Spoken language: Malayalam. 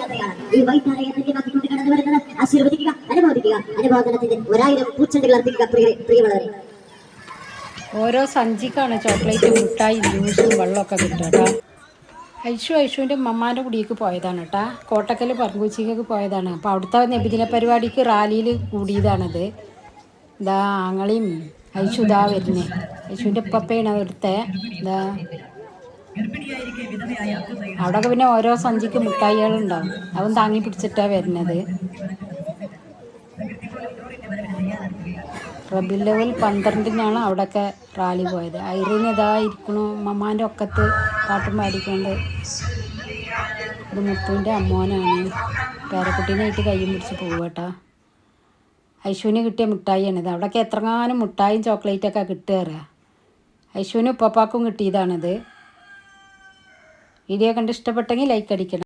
യാത്രയാണ് ഈ വൈത്താരയെ ധന്യമാക്കിക്കൊണ്ട് കടന്നു വരുന്നത്. ആശീർവദിക്കുക, അനുമോദിക്കുക, അനുമോദനത്തിന്റെ 1000 പൂച്ചെണ്ടുകൾ അർപ്പിക്കുക. പ്രിയമുള്ളവരെ, ഓരോ സഞ്ചിക്കാണ് ചോക്ലേറ്റ്, മിഠായി, ജ്യൂസും വെള്ളമൊക്കെ കിട്ടുക കേട്ടോ. ഐഷുവിൻ്റെ ഉമ്മമാൻ്റെ കുടിയേക്ക് പോയതാണ് കേട്ടോ. കോട്ടക്കൽ പറങ്കൂച്ചിക്കൊക്കെ പോയതാണ്. അപ്പോൾ അവിടുത്തെ നബിദിന പരിപാടിക്ക് റാലിയിൽ കൂടിയതാണത്. ഇതാ ആങ്ങളെയും ഐഷു ഇതാ വരുന്നേ. ഐഷുവിൻ്റെ ഉപ്പപ്പയാണ് അവിടുത്തെ. ഇതാ അവിടെയൊക്കെ പിന്നെ ഓരോ സഞ്ചിക്ക് മിഠായികളുണ്ടാവും. അവൻ താങ്ങി പിടിച്ചിട്ടാണ് വരുന്നത്. റബീഉൽ അവ്വൽ 12-നാണ് അവിടെയൊക്കെ റാലി പോയത്. ഐറിന് ഇതായിരിക്കണു ഉമ്മമാൻ്റെ ഒക്കത്ത് പാട്ടും പാടിക്കൊണ്ട്. ഇത് മുത്തുവിൻ്റെ അമ്മോനാണ്. പേരക്കുട്ടീനായിട്ട് കയ്യും പിടിച്ച് പോവുകട്ടോ. ഐഷുവിന് കിട്ടിയ മിഠായിയാണിത്. അവിടെയൊക്കെ എത്രങ്ങാനും മിഠായും ചോക്ലേറ്റൊക്കെ കിട്ടുക. ഐഷുവിനും ഉപ്പാപ്പാക്കും കിട്ടിയതാണിത്. വീഡിയോ കണ്ട് ഇഷ്ടപ്പെട്ടെങ്കിൽ ലൈക്ക് അടിക്കണം.